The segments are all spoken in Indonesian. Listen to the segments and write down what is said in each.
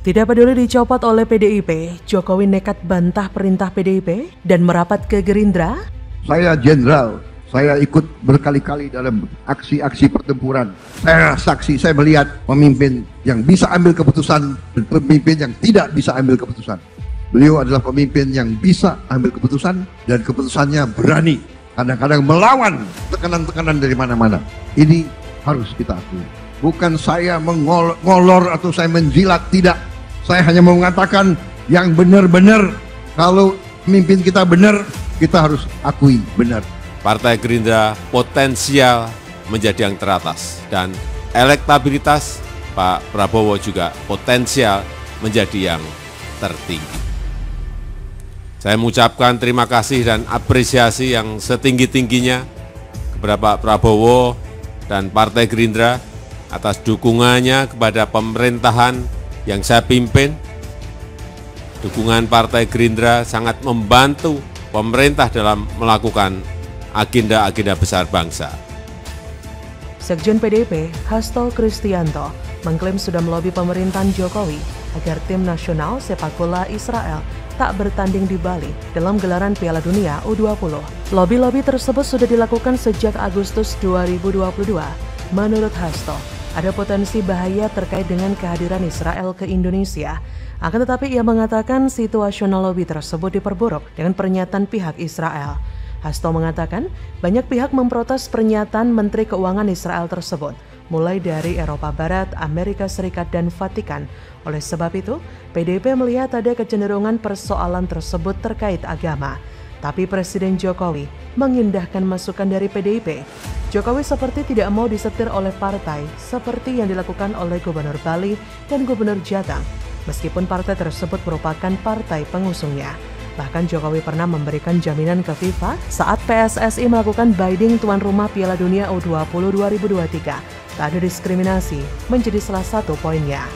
Tidak peduli dicopot oleh PDIP, Jokowi nekat bantah perintah PDIP dan merapat ke Gerindra. Saya jenderal, saya ikut berkali-kali dalam aksi-aksi pertempuran. Saya saksi, saya melihat pemimpin yang bisa ambil keputusan dan pemimpin yang tidak bisa ambil keputusan. Beliau adalah pemimpin yang bisa ambil keputusan dan keputusannya berani. Kadang-kadang melawan tekanan-tekanan dari mana-mana. Ini harus kita akui. Bukan saya mengolor atau saya menjilat, tidak. Saya hanya mau mengatakan yang benar-benar, kalau pemimpin kita benar, kita harus akui benar. Partai Gerindra potensial menjadi yang teratas dan elektabilitas Pak Prabowo juga potensial menjadi yang tertinggi. Saya mengucapkan terima kasih dan apresiasi yang setinggi-tingginya kepada Pak Prabowo dan Partai Gerindra atas dukungannya kepada pemerintahan yang saya pimpin. Dukungan Partai Gerindra sangat membantu pemerintah dalam melakukan agenda-agenda besar bangsa. Sekjen PDIP, Hasto Kristianto, mengklaim sudah melobi pemerintahan Jokowi agar tim nasional sepak bola Israel tak bertanding di Bali dalam gelaran Piala Dunia U20. Lobi-lobi tersebut sudah dilakukan sejak Agustus 2022. Menurut Hasto, ada potensi bahaya terkait dengan kehadiran Israel ke Indonesia. Akan tetapi ia mengatakan situasional lobi tersebut diperburuk dengan pernyataan pihak Israel. Hasto mengatakan banyak pihak memprotes pernyataan Menteri Keuangan Israel tersebut, mulai dari Eropa Barat, Amerika Serikat, dan Vatikan. Oleh sebab itu, PDIP melihat ada kecenderungan persoalan tersebut terkait agama. Tapi Presiden Jokowi mengindahkan masukan dari PDIP. Jokowi seperti tidak mau disetir oleh partai seperti yang dilakukan oleh Gubernur Bali dan Gubernur Jateng, meskipun partai tersebut merupakan partai pengusungnya. Bahkan Jokowi pernah memberikan jaminan ke FIFA saat PSSI melakukan bidding tuan rumah Piala Dunia U20 2023. Tak ada diskriminasi menjadi salah satu poinnya.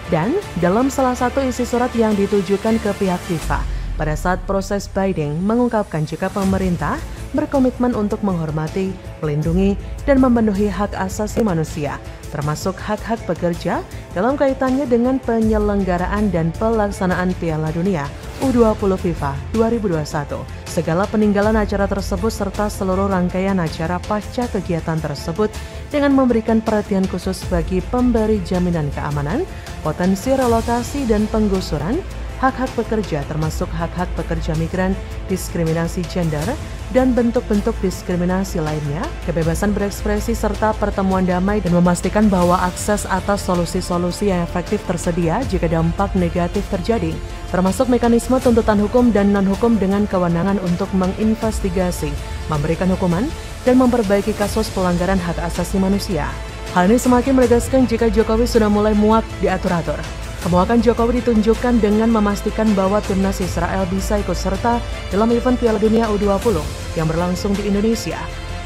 Dan dalam salah satu isi surat yang ditujukan ke pihak FIFA pada saat proses bidding mengungkapkan jika pemerintah berkomitmen untuk menghormati, melindungi, dan memenuhi hak asasi manusia, termasuk hak-hak pekerja dalam kaitannya dengan penyelenggaraan dan pelaksanaan Piala Dunia U20 FIFA 2021. Segala peninggalan acara tersebut serta seluruh rangkaian acara pasca kegiatan tersebut dengan memberikan perhatian khusus bagi pemberi jaminan keamanan, potensi relokasi dan penggusuran, hak-hak pekerja termasuk hak-hak pekerja migran, diskriminasi gender, dan bentuk-bentuk diskriminasi lainnya, kebebasan berekspresi serta pertemuan damai dan memastikan bahwa akses atas solusi-solusi yang efektif tersedia jika dampak negatif terjadi, termasuk mekanisme tuntutan hukum dan non-hukum dengan kewenangan untuk menginvestigasi, memberikan hukuman, dan memperbaiki kasus pelanggaran hak asasi manusia. Hal ini semakin menegaskan jika Jokowi sudah mulai muak diatur-atur. Kemuakan Jokowi ditunjukkan dengan memastikan bahwa timnas Israel bisa ikut serta dalam event Piala Dunia U20 yang berlangsung di Indonesia.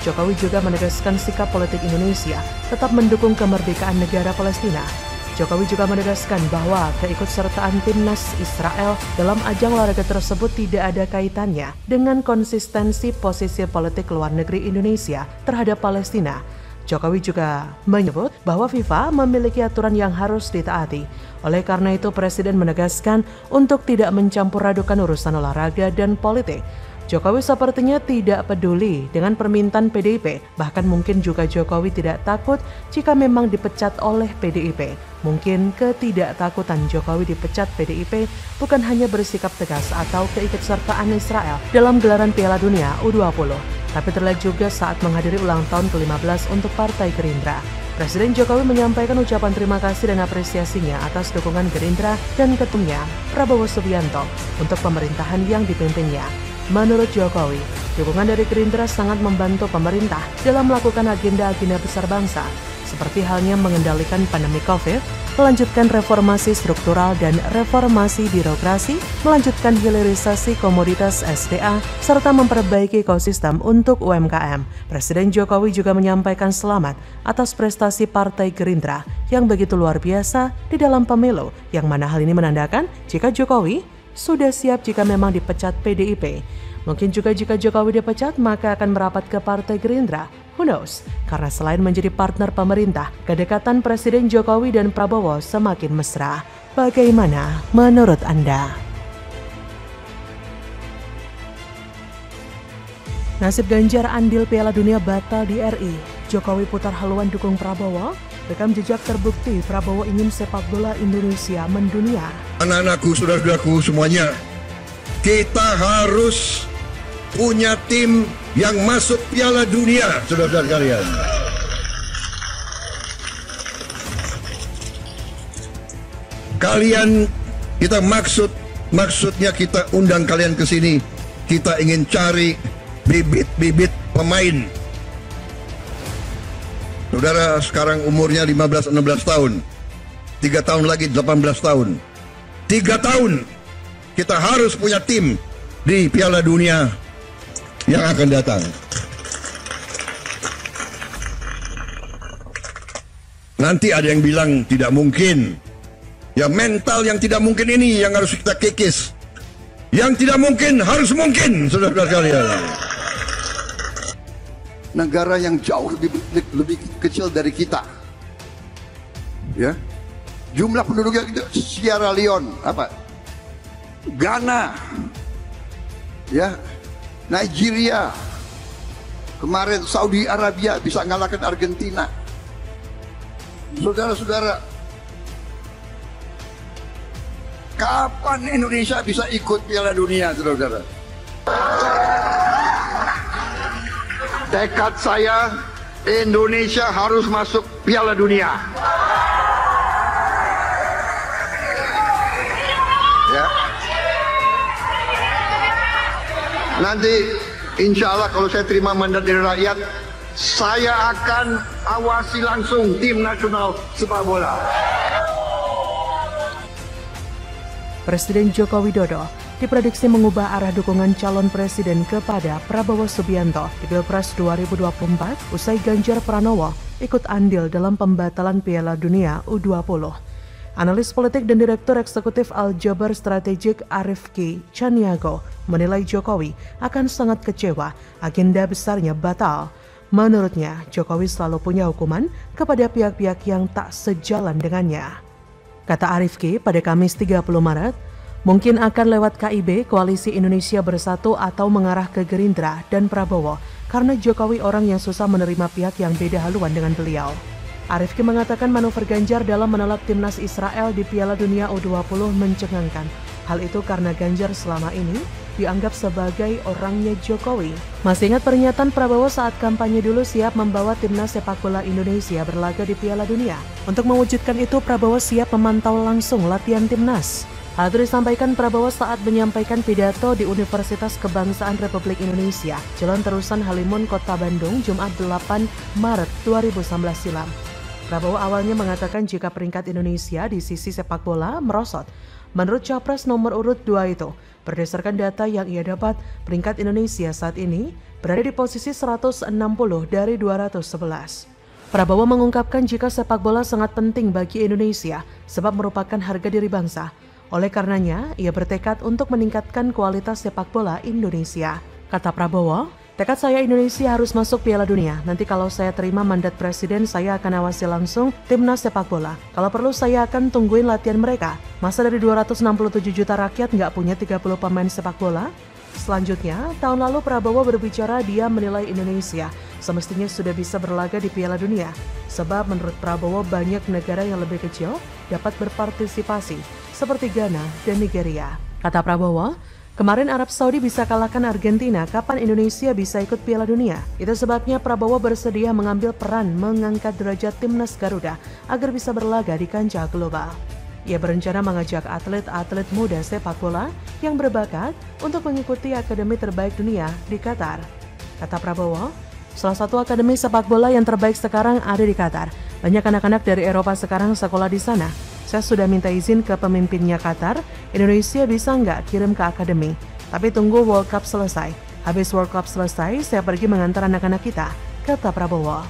Jokowi juga menegaskan sikap politik Indonesia tetap mendukung kemerdekaan negara Palestina. Jokowi juga menegaskan bahwa keikutsertaan timnas Israel dalam ajang olahraga tersebut tidak ada kaitannya dengan konsistensi posisi politik luar negeri Indonesia terhadap Palestina. Jokowi juga menyebut bahwa FIFA memiliki aturan yang harus ditaati. Oleh karena itu, Presiden menegaskan untuk tidak mencampur adukan urusan olahraga dan politik. Jokowi sepertinya tidak peduli dengan permintaan PDIP, bahkan mungkin juga Jokowi tidak takut jika memang dipecat oleh PDIP. Mungkin ketidaktakutan Jokowi dipecat PDIP bukan hanya bersikap tegas atau keikutsertaan Israel dalam gelaran Piala Dunia U20, tapi terlihat juga saat menghadiri ulang tahun ke-15 untuk Partai Gerindra. Presiden Jokowi menyampaikan ucapan terima kasih dan apresiasinya atas dukungan Gerindra dan ketumnya Prabowo Subianto untuk pemerintahan yang dipimpinnya. Menurut Jokowi, dukungan dari Gerindra sangat membantu pemerintah dalam melakukan agenda-agenda besar bangsa, seperti halnya mengendalikan pandemi COVID, melanjutkan reformasi struktural dan reformasi birokrasi, melanjutkan hilirisasi komoditas SDA, serta memperbaiki ekosistem untuk UMKM. Presiden Jokowi juga menyampaikan selamat atas prestasi Partai Gerindra yang begitu luar biasa di dalam pemilu, yang mana hal ini menandakan jika Jokowi sudah siap jika memang dipecat PDIP. Mungkin juga jika Jokowi dipecat, maka akan merapat ke Partai Gerindra. Who knows? Karena selain menjadi partner pemerintah, kedekatan Presiden Jokowi dan Prabowo semakin mesra. Bagaimana menurut Anda? Nasib Ganjar andil Piala Dunia batal di RI. Jokowi putar haluan dukung Prabowo. Rekam jejak terbukti Prabowo ingin sepak bola Indonesia mendunia. Anak-anakku, saudara-saudaraku semuanya, kita harus punya tim yang masuk Piala Dunia, saudara-saudara kalian. Kalian, maksudnya kita undang kalian ke sini. Kita ingin cari bibit-bibit pemain. Saudara sekarang umurnya 15-16 tahun. 3 tahun lagi 18 tahun. 3 tahun kita harus punya tim di Piala Dunia yang akan datang. Nanti ada yang bilang tidak mungkin. Ya, mental yang tidak mungkin ini yang harus kita kikis. Yang tidak mungkin harus mungkin, saudara-saudara kalian. Negara yang jauh lebih kecil dari kita, ya, jumlah penduduknya itu Sierra Leone, Ghana, ya, Nigeria, kemarin Saudi Arabia bisa ngalahkan Argentina. Saudara-saudara, kapan Indonesia bisa ikut Piala Dunia, saudara-saudara? Tekad saya, Indonesia harus masuk Piala Dunia. Ya. Nanti insya Allah kalau saya terima mandat dari rakyat, saya akan awasi langsung tim nasional sepak bola. Presiden Joko Widodo diprediksi mengubah arah dukungan calon presiden kepada Prabowo Subianto di Pilpres 2024 usai Ganjar Pranowo ikut andil dalam pembatalan Piala Dunia U20. Analis politik dan Direktur Eksekutif Aljabar Strategik Arifki Chaniago menilai Jokowi akan sangat kecewa agenda besarnya batal. Menurutnya, Jokowi selalu punya hukuman kepada pihak-pihak yang tak sejalan dengannya. Kata Arifki pada Kamis 30 Maret, mungkin akan lewat KIB, Koalisi Indonesia Bersatu, atau mengarah ke Gerindra dan Prabowo karena Jokowi orang yang susah menerima pihak yang beda haluan dengan beliau. Arifki mengatakan manuver Ganjar dalam menolak timnas Israel di Piala Dunia U20 mencengangkan. Hal itu karena Ganjar selama ini dianggap sebagai orangnya Jokowi. Masih ingat pernyataan Prabowo saat kampanye dulu siap membawa timnas sepak bola Indonesia berlaga di Piala Dunia? Untuk mewujudkan itu, Prabowo siap memantau langsung latihan timnas. Hal itu disampaikan Prabowo saat menyampaikan pidato di Universitas Kebangsaan Republik Indonesia, Jalan Terusan Halimun, Kota Bandung, Jumat 8 Maret 2019 silam. Prabowo awalnya mengatakan jika peringkat Indonesia di sisi sepak bola merosot. Menurut Capres nomor urut 2 itu, berdasarkan data yang ia dapat, peringkat Indonesia saat ini berada di posisi 160 dari 211. Prabowo mengungkapkan jika sepak bola sangat penting bagi Indonesia sebab merupakan harga diri bangsa. Oleh karenanya, ia bertekad untuk meningkatkan kualitas sepak bola Indonesia. Kata Prabowo, tekad saya Indonesia harus masuk Piala Dunia. Nanti kalau saya terima mandat presiden, saya akan awasi langsung timnas sepak bola. Kalau perlu saya akan tungguin latihan mereka. Masa dari 267 juta rakyat nggak punya 30 pemain sepak bola? Selanjutnya, tahun lalu Prabowo berbicara dia menilai Indonesia semestinya sudah bisa berlaga di Piala Dunia. Sebab menurut Prabowo banyak negara yang lebih kecil dapat berpartisipasi seperti Ghana dan Nigeria. Kata Prabowo, kemarin Arab Saudi bisa kalahkan Argentina, kapan Indonesia bisa ikut Piala Dunia? Itu sebabnya Prabowo bersedia mengambil peran mengangkat derajat timnas Garuda agar bisa berlaga di kancah global. Ia berencana mengajak atlet-atlet muda sepak bola yang berbakat untuk mengikuti akademi terbaik dunia di Qatar. Kata Prabowo, salah satu akademi sepak bola yang terbaik sekarang ada di Qatar. Banyak anak-anak dari Eropa sekarang sekolah di sana. Saya sudah minta izin ke pemimpinnya Qatar, Indonesia bisa nggak kirim ke akademi. Tapi tunggu World Cup selesai. Habis World Cup selesai, saya pergi mengantar anak-anak kita, kata Prabowo.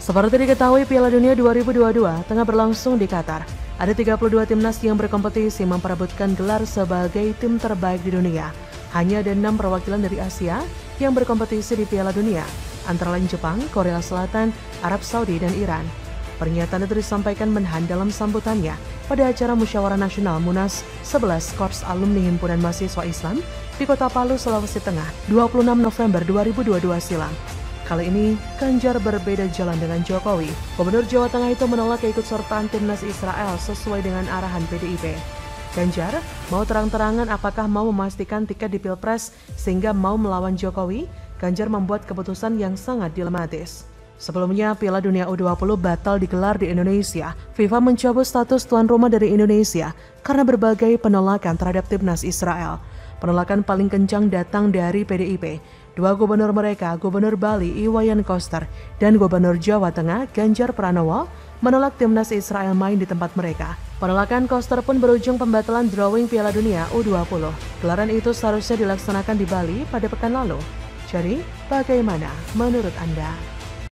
Seperti diketahui, Piala Dunia 2022 tengah berlangsung di Qatar. Ada 32 timnas yang berkompetisi memperebutkan gelar sebagai tim terbaik di dunia. Hanya ada 6 perwakilan dari Asia yang berkompetisi di Piala Dunia, antara lain Jepang, Korea Selatan, Arab Saudi, dan Iran. Pernyataan itu disampaikan Menhan dalam sambutannya pada acara Musyawarah Nasional Munas 11 Korps Alumni Himpunan Mahasiswa Islam di Kota Palu, Sulawesi Tengah, 26 November 2022 silam. Kali ini, Ganjar berbeda jalan dengan Jokowi. Gubernur Jawa Tengah itu menolak keikutsertaan timnas Israel sesuai dengan arahan PDIP. Ganjar mau terang-terangan apakah mau memastikan tiket di Pilpres sehingga mau melawan Jokowi. Ganjar membuat keputusan yang sangat dilematis. Sebelumnya, Piala Dunia U20 batal digelar di Indonesia. FIFA mencabut status tuan rumah dari Indonesia karena berbagai penolakan terhadap timnas Israel. Penolakan paling kencang datang dari PDIP. Dua gubernur mereka, Gubernur Bali Iwayan Koster dan Gubernur Jawa Tengah Ganjar Pranowo, menolak timnas Israel main di tempat mereka. Penolakan Koster pun berujung pembatalan drawing Piala Dunia U20. Gelaran itu seharusnya dilaksanakan di Bali pada pekan lalu. Jadi, bagaimana menurut Anda?